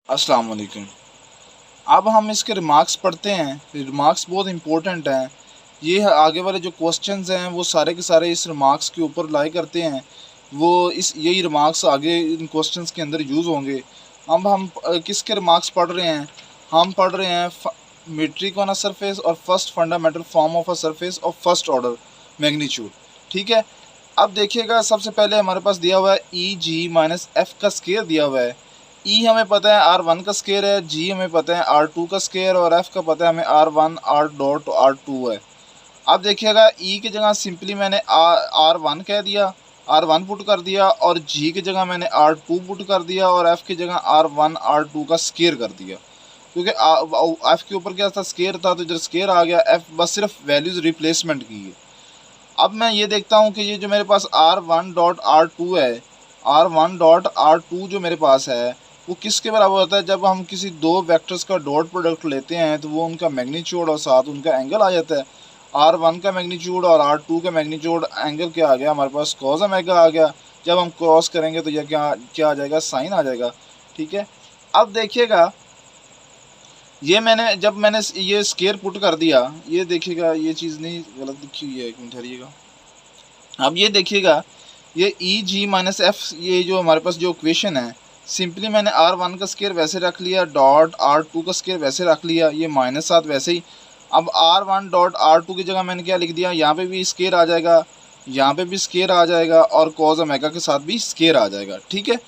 अस्सलाम वालेकुम। अब हम इसके रिमार्क्स पढ़ते हैं। रिमार्क्स बहुत इंपॉर्टेंट हैं। ये आगे वाले जो क्वेश्चंस हैं वो सारे के सारे इस रिमार्क्स के ऊपर लाई करते हैं। वो इस यही रिमार्क्स आगे इन क्वेश्चंस के अंदर यूज़ होंगे। अब हम किसके रिमार्क्स पढ़ रहे हैं? हम पढ़ रहे हैं मेट्रिक ऑन अ सरफेस और first fundamental form of a surface of first order magnitude. ठीक है, अब देखिएगा सबसे पहले हमारे पास दिया हुआ है ई जी माइनस एफ का स्केयर दिया हुआ है। ई हमें पता है R1 का स्केयर है, जी हमें पता है R2 का स्केयर और एफ का पता है हमें R1 R डॉट R2 है। अब देखिएगा ई की जगह सिंपली मैंने R1 कह दिया, R1 पुट कर दिया, और जी की जगह मैंने R2 पुट कर दिया, और एफ की जगह R1 R2 का स्केयर कर दिया। क्योंकि एफ के ऊपर क्या था, स्केयर था, तो इधर स्केयर आ गया। एफ बस सिर्फ वैल्यूज़ रिप्लेसमेंट की है। अब मैं ये देखता हूँ कि ये जो मेरे पास R1 डॉट R2 है, R1 डॉट R2 जो मेरे पास है वो किसके बराबर होता है? जब हम किसी दो वेक्टर्स का डॉट प्रोडक्ट लेते हैं तो वो उनका मैग्नीट्यूड और साथ उनका एंगल आ जाता है। R1 का मैग्नीट्यूड और R2 का मैग्नीट्यूड एंगल क्या आ गया हमारे पास? कॉस ओमेगा आ गया। जब हम क्रॉस करेंगे तो यह क्या क्या आ जाएगा? साइन आ जाएगा। ठीक है, अब देखिएगा जब मैंने ये स्केयर पुट कर दिया, ये देखिएगा ये चीज़ नहीं गलत लिखी हुई है, एक मिनट ठहरिएगा। अब ये देखिएगा ये ई जी माइनस एफ, ये जो हमारे पास जो इक्वेशन है, सिंपली मैंने R1 का स्केयर वैसे रख लिया, डॉट R2 का स्केयर वैसे रख लिया, ये माइनस साथ वैसे ही। अब R1 डॉट R2 की जगह मैंने क्या लिख दिया, यहाँ पे भी स्केयर आ जाएगा, यहाँ पे भी स्केयर आ जाएगा, और कॉस ओमेगा के साथ भी स्केयर आ जाएगा। ठीक है,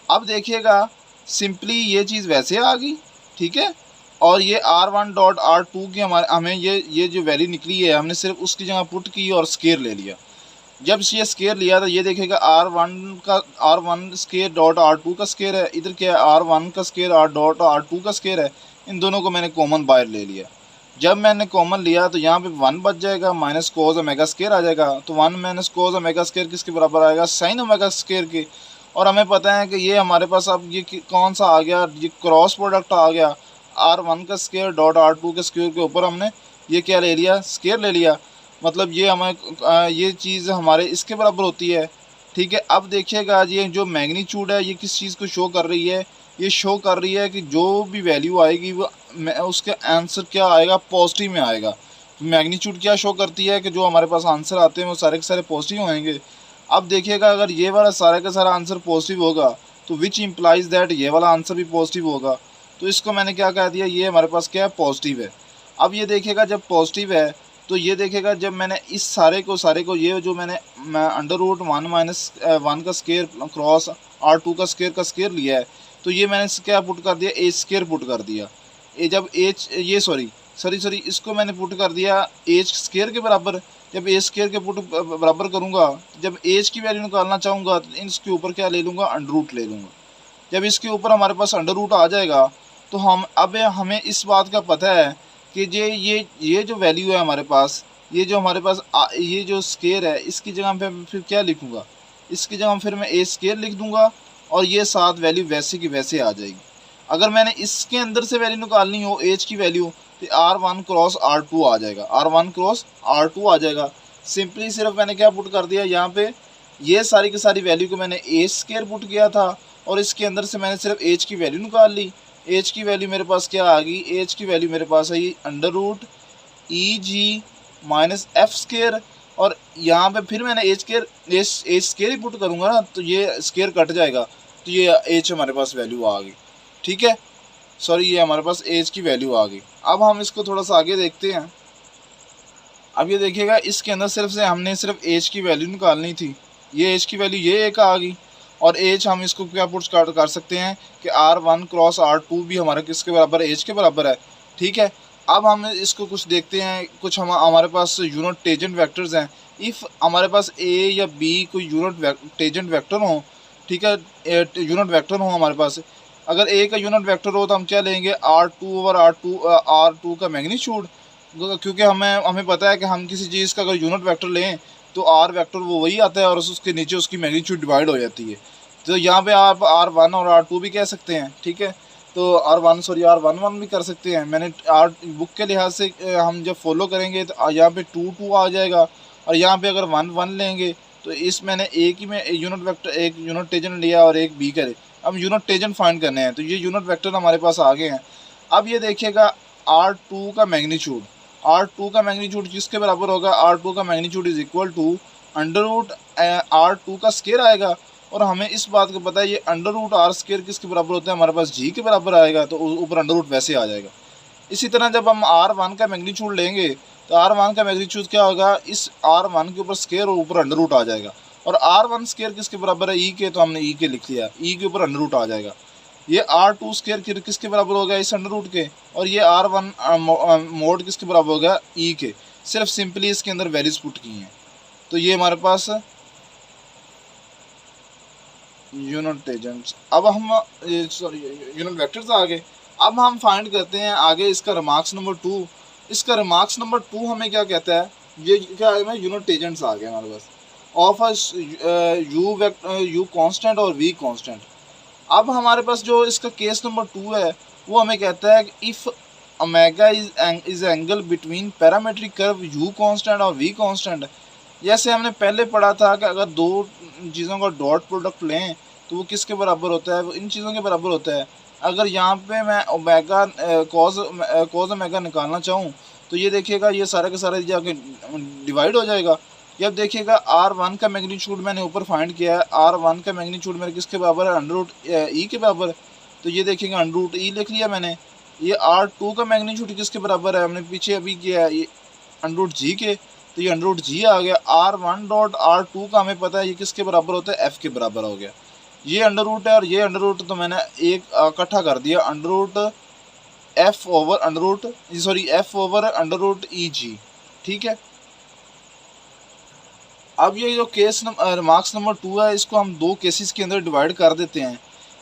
अब देखिएगा सिंपली ये चीज़ वैसे आ गई। ठीक है, और ये R1 डॉट R2 की हमें ये जो वैल्यू निकली है, हमने सिर्फ उसकी जगह पुट की और स्केयर ले लिया। जब ये स्केयर लिया तो ये देखेगा R1 स्केयर डॉट R2 का स्केयर है, इधर क्या है R1 का स्केयर डॉट R2 का स्केयर है। इन दोनों को मैंने कॉमन बाहर ले लिया। जब मैंने कॉमन लिया तो यहाँ पे 1 बच जाएगा, माइनस कोस ओमेगा स्केयर आ जाएगा। तो 1 माइनस कोस ओमेगा स्केयर किसके बराबर आएगा? साइन ओमेगा स्केयर के। और हमें पता है कि ये हमारे पास अब ये कौन सा आ गया? ये क्रॉस प्रोडक्ट आ गया। R1 का स्केयर डॉट R2 के स्केयर के ऊपर हमने ये क्या ले लिया? स्केयर ले लिया। मतलब ये हमें ये चीज़ हमारे इसके बराबर होती है। ठीक है, अब देखिएगा ये जो मैग्नीट्यूड है ये किस चीज़ को शो कर रही है? ये शो कर रही है कि जो भी वैल्यू आएगी वो उसका आंसर क्या आएगा? पॉजिटिव में आएगा। मैग्नीट्यूड क्या शो करती है कि जो हमारे पास आंसर आते हैं वो सारे के सारे पॉजिटिव होंगे। अब देखिएगा अगर ये वाला सारा का सारा आंसर पॉजिटिव होगा तो विच इम्प्लाइज दैट ये वाला आंसर भी पॉजिटिव होगा। तो इसको मैंने क्या कह दिया, ये हमारे पास क्या है? पॉजिटिव है। अब ये देखिएगा जब पॉजिटिव है तो ये देखेगा जब मैंने इस सारे को ये जो मैंने अंडर रूट 1 माइनस 1 का स्केयर क्रॉस R2 का स्केयर लिया है, तो ये मैंने क्या पुट कर दिया? ए स्केयर पुट कर दिया। ए जब एच ये सॉरी इसको मैंने पुट कर दिया एच स्केयर के बराबर। जब ए स्केयर के पुट बराबर करूँगा, जब एच की वैल्यू निकालना चाहूँगा तो इसके ऊपर क्या ले लूँगा? अंडर रूट ले लूँगा। जब इसके ऊपर हमारे पास अंडर रूट आ जाएगा तो हमें इस बात का पता है कि ये जो वैल्यू है हमारे पास, ये जो हमारे पास ये जो स्केयर है, इसकी जगह पे फिर क्या लिखूँगा? इसकी जगह फिर मैं ए स्केयर लिख दूँगा, और ये साथ वैल्यू वैसे की वैसे आ जाएगी। अगर मैंने इसके अंदर से वैल्यू निकालनी हो एच की वैल्यू, तो R1 क्रॉस R2 आ जाएगा, R1 क्रॉस R2 आ जाएगा। सिंपली सिर्फ मैंने क्या पुट कर दिया यहाँ पे, ये सारी की सारी वैल्यू को मैंने ए स्केयर पुट किया था, और इसके अंदर से मैंने सिर्फ एच की वैल्यू निकाल ली। एच की वैल्यू मेरे पास क्या आ गई? एच की वैल्यू मेरे पास आई अंडर रूट ई जी माइनस एफ स्केयर, और यहाँ पे फिर मैंने एच स्केयर ही पुट करूँगा ना, तो ये स्केयर कट जाएगा, तो ये एच हमारे पास वैल्यू आ गई। ठीक है, सॉरी ये हमारे पास एच की वैल्यू आ गई। अब हम इसको थोड़ा सा आगे देखते हैं। अब ये देखिएगा इसके अंदर हमने सिर्फ एच की वैल्यू निकालनी थी। ये एच की वैल्यू ये एक आ गई, और एच हम इसको क्या पुट कर सकते हैं कि R1 क्रॉस R2 भी हमारे किसके बराबर है? एच के बराबर है। ठीक है, अब हम इसको कुछ देखते हैं। कुछ हमारे पास यूनिट टेजेंट वेक्टर्स हैं। इफ़ हमारे पास ए या बी कोई यूनिट टेजेंट वेक्टर हो, ठीक है, यूनिट वेक्टर हो हमारे पास, अगर ए का यूनिट वेक्टर हो तो हम क्या लेंगे? R2 ओवर R2 का मैग्नीट्यूड। क्योंकि हमें पता है कि हम किसी चीज़ का अगर यूनिट वेक्टर लें तो R वेक्टर वो वही आता है, और उसके नीचे उसकी मैग्नीट्यूड डिवाइड हो जाती है। तो यहाँ पे आप R1 और R2 भी कह सकते हैं। ठीक है, तो R11 भी कर सकते हैं। मैंने बुक के लिहाज से हम जब फॉलो करेंगे तो यहाँ पे 2 आ जाएगा, और यहाँ पे अगर 1 1 लेंगे तो इस मैंने एक ही में यूनिट वेक्टर एक यूनिट टेजेंट लिया और एक बी करे, अब यूनिट टेंजेंट फाइंड करने हैं, तो ये यूनिट वेक्टर हमारे पास आ गए हैं। अब ये देखिएगा R2 का मैग्नीट्यूड, R2 का मैग्नीट्यूड किसके बराबर होगा, R2 का magnitude is equal to under root R2 का स्केयर आएगा, और हमें इस बात को पता है ये अंडर रूट R स्केयर किसके बराबर होता है, हमारे पास G के बराबर आएगा, तो ऊपर अंडर रूट वैसे आ जाएगा। इसी तरह जब हम R1 का मैग्नीट्यूड लेंगे तो R1 का मैग्नीट्यूड क्या होगा, इस R1 के ऊपर स्केयर और ऊपर अंडर रूट आ जाएगा, और R1 स्केयर किसके बराबर है, E के, तो हमने E के लिख लिया, E के ऊपर अंडर रूट आ जाएगा। ये R2 स्केयर किसके बराबर हो गया, इस अंडर रूट के, और ये R1 मोड किसके बराबर हो गया, E के। सिर्फ सिंपली इसके अंदर वैल्यूज पुट की हैं, तो ये हमारे पास यूनिट टेंजेंट्स। अब हम यूनिट वेक्टर्स आ गए। अब हम फाइंड करते हैं आगे इसका रिमार्क्स नंबर 2। इसका रिमार्क्स नंबर 2 हमें क्या कहता है, ये क्या है, यूनिट टेंजेंट्स आ गए हमारे पास ऑफ यू कांस्टेंट और वी कांस्टेंट। अब हमारे पास जो इसका केस नंबर 2 है वो हमें कहता है कि if omega is angle between parametric curve you constant और वी कांस्टेंट। जैसे हमने पहले पढ़ा था कि अगर दो चीज़ों का डॉट प्रोडक्ट लें तो वो किसके बराबर होता है, वो इन चीज़ों के बराबर होता है। अगर यहाँ पे मैं ओमेगा कॉज ओमेगा निकालना चाहूँ तो ये देखिएगा ये सारा के सारा जाके डिवाइड हो जाएगा। ये अब देखिएगा R1 का मैग्नीट्यूड मैंने ऊपर फाइंड किया है, R1 का मैग्नीट्यूड मेरे किसके बराबर है, अंडर रूट ई के बराबर। तो ये देखिएगा अंडर रूट ई लिख लिया मैंने। ये R2 का मैग्नीट्यूड किसके बराबर है, हमने पीछे अभी किया है, ये अंडर रूट जी के, तो ये अंडर रूट जी आ गया। R1 डॉट R2 का हमें पता है ये किसके बराबर होता है, एफ के बराबर हो गया। ये अंडर रूट है और ये अंडर रूट, तो मैंने एक इकट्ठा कर दिया, under root f over under root, sorry f over under root e g. ठीक है। अब ये जो केस रिमार्क्स नंबर 2 है इसको हम दो केसेस के अंदर डिवाइड कर देते हैं।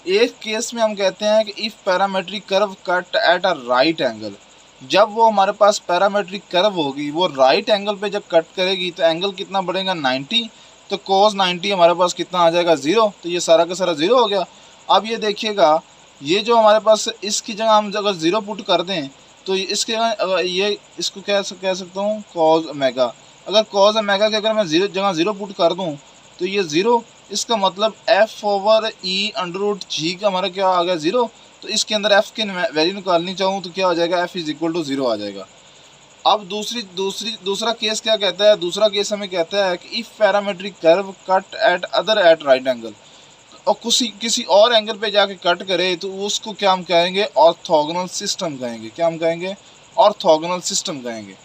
एक केस में हम कहते हैं कि if parametric curve cut at a right angle, जब वो हमारे पास पैरामेट्रिक कर्व होगी वो राइट एंगल पे जब कट करेगी तो एंगल कितना बढ़ेगा, 90, तो cos 90 हमारे पास कितना आ जाएगा, 0। तो ये सारा का सारा 0 हो गया। अब ये देखिएगा ये जो हमारे पास इसकी जगह हम अगर 0 पुट कर दें तो इसके ये इसको कह सकता हूँ cos ओमेगा। अगर cos ओमेगा के अगर मैं जगह 0 पुट कर दूँ तो ये 0, इसका मतलब f over e under root g का हमारा क्या आ गया, 0। तो इसके अंदर f की वैल्यू निकालनी चाहूँ तो क्या हो जाएगा, f इज इक्वल टू 0 आ जाएगा। अब दूसरा केस क्या कहता है, दूसरा केस हमें कहता है कि if parametric curve cut at right angle, और किसी और एंगल पे जाके कट करे तो उसको क्या हम कहेंगे, ऑर्थोगोनल सिस्टम कहेंगे। क्या हम कहेंगे, ऑर्थोगोनल सिस्टम कहेंगे।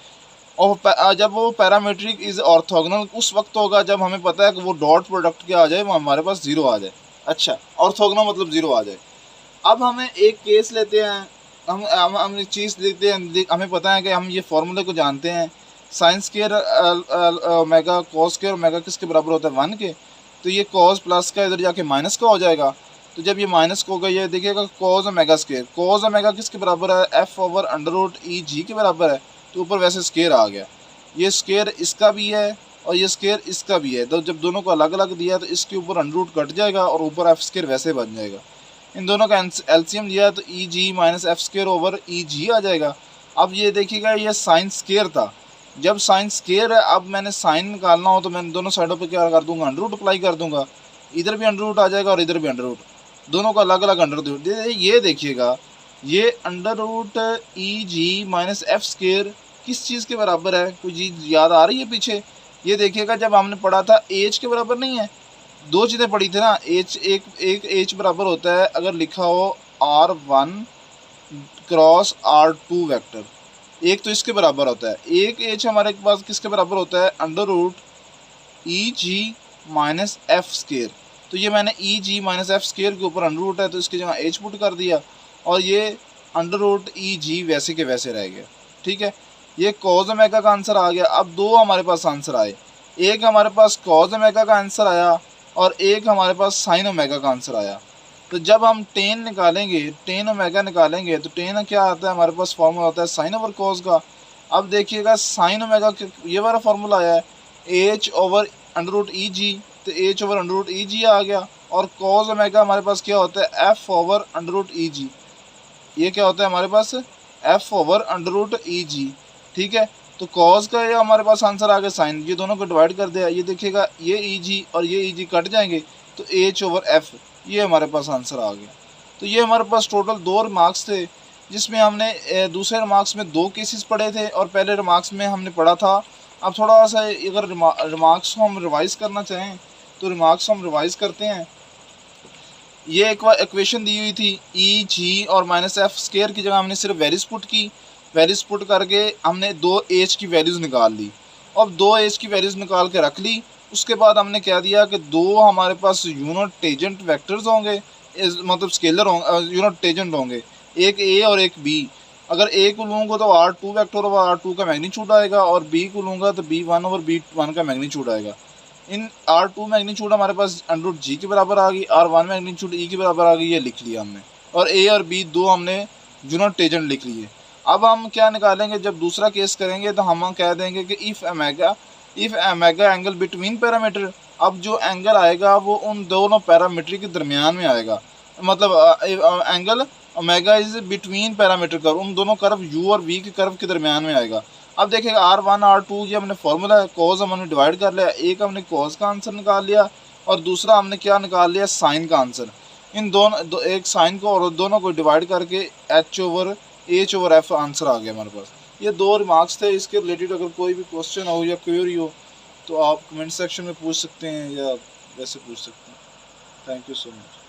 और जब वो पैरामेट्रिक इज ऑर्थोगोनल उस वक्त होगा जब हमें पता है कि वो डॉट प्रोडक्ट क्या आ जाए, वो हमारे पास 0 आ जाए। अच्छा, ऑर्थोगोनल मतलब 0 आ जाए। अब हमें एक केस लेते हैं, हम एक चीज़ देखते हैं, हमें पता है कि हम ये फार्मूले को जानते हैं, sine square omega cos square omega किसके बराबर होता है, 1 के। तो ये कॉस प्लस का इधर जाके माइनस का हो जाएगा। तो जब ये माइनस का होगा ये देखिएगा cos omega square, cos omega किसके बराबर है, F over under root e जी के बराबर है। तो ऊपर वैसे स्केयर आ गया, ये स्केयर इसका भी है और ये स्केयर इसका भी है। तो जब दोनों को अलग अलग दिया तो इसके ऊपर अंडर रूट कट जाएगा और ऊपर एफ स्केयर वैसे बन जाएगा। इन दोनों का एलसीएम लिया तो ई जी माइनस एफ स्केयर ओवर ई जी आ जाएगा। अब ये देखिएगा ये साइन स्केयर था, जब साइन स्केयर है अब मैंने साइन निकालना हो तो मैं दोनों साइडों पे क्या कर दूंगा, अंडर रूट अप्लाई कर दूंगा। इधर भी अंडर रूट आ जाएगा और इधर भी अंडर रूट, दोनों का अलग अलग अंडर रूट। ये देखिएगा ये अंडर रूट ई जी माइनस एफ स्केयर किस चीज़ के बराबर है, कोई चीज़ याद आ रही है पीछे। ये देखिएगा जब हमने पढ़ा था एच के बराबर नहीं है, दो चीज़ें पढ़ी थी ना, एच एक एच बराबर होता है अगर लिखा हो R1 क्रॉस R2 वेक्टर, एक तो इसके बराबर होता है। एक एच हमारे पास किसके बराबर होता है, अंडर रूट ई जी माइनस एफ स्केयर। तो ये मैंने ई जी माइनस एफ स्केयर के ऊपर अंडर रूट है तो इसकी जगह एच पुट कर दिया और ये अंडर रूट ई जी वैसे के वैसे रह गया। ठीक है, ये कॉज ओमेगा का आंसर आ गया। अब दो हमारे पास आंसर आए, एक हमारे पास कॉज ओमेगा का आंसर आया और एक हमारे पास साइन ओमेगा का आंसर आया। तो जब हम टेन निकालेंगे, टेन ओमेगा निकालेंगे तो टेन क्या आता है हमारे पास, फार्मूला होता है साइन ओवर कॉस का। अब देखिएगा साइन ओमेगा ये वाला फार्मूला आया है H over under root e जी, तो H over under root e जी आ गया। और कॉस ओमेगा हमारे पास क्या होता है, F over under root e जी। ये क्या होता है हमारे पास, F over under root e g. ठीक है, तो कॉस का ये हमारे पास आंसर आ गया साइन, ये दोनों को डिवाइड कर दिया। ये देखिएगा ये ई जी और ये ई जी कट जाएंगे तो एच ओवर एफ, ये हमारे पास आंसर आ गया। तो ये हमारे पास टोटल 2 रिमार्क्स थे, जिसमें हमने दूसरे रिमार्क्स में 2 केसेस पढ़े थे और पहले रिमार्क्स में हमने पढ़ा था। अब थोड़ा सा अगर रिमार्क्स को हम रिवाइज़ करना चाहें तो रिमार्क्स हम रिवाइज़ करते हैं। ये एक बार इक्वेशन दी हुई थी ई जी और माइनस एफ स्केयर की जगह हमने सिर्फ वैल्यूज पुट की। वैल्यूज पुट करके हमने 2 एज की वैल्यूज़ निकाल ली। अब 2 एज की वैल्यूज़ निकाल के रख ली। उसके बाद हमने क्या दिया कि 2 हमारे पास यूनिट टेजेंट वेक्टर्स होंगे, मतलब स्केलर होंगे, यूनिट टेजेंट होंगे, एक ए और एक बी। अगर ए को लूँगा तो R2 वेक्टर ओवर R2 का मैग्नीट्यूड आएगा और बी को लूँगा तो B1 ओवर B1 का मैग्नीट्यूड आएगा। इन R2 मैग्नीट्यूड हमारे पास अंडर जी के बराबर आ गई, R1 मैग्नीट्यूड ई के बराबर आ गई, ये लिख लिया हमने। और ए और बी 2 हमने यूनिट टेजेंट लिख लिए। अब हम क्या निकालेंगे, जब दूसरा केस करेंगे तो हम कह देंगे कि इफ़ एमेगा एंगल बिटवीन पैरामीटर। अब जो एंगल आएगा वो उन दोनों पैरामीटर के दरमियान में आएगा, मतलब angle omega is between parameter curve, उन दोनों कर्व u और v के कर्व के दरमियान में आएगा। अब देखिएगा R1 R2 ये हमने फार्मूला है, कॉज हमने डिवाइड कर लिया, एक हमने कॉज का आंसर निकाल लिया और दूसरा हमने क्या निकाल लिया, साइन का आंसर। इन दोनों एक साइन को और दोनों को डिवाइड करके H ओवर F आंसर आ गया हमारे पास। ये 2 रिमार्क्स थे। इसके रिलेटेड अगर कोई भी क्वेश्चन हो या क्वेरी हो तो आप कमेंट सेक्शन में पूछ सकते हैं या वैसे पूछ सकते हैं। Thank you so much.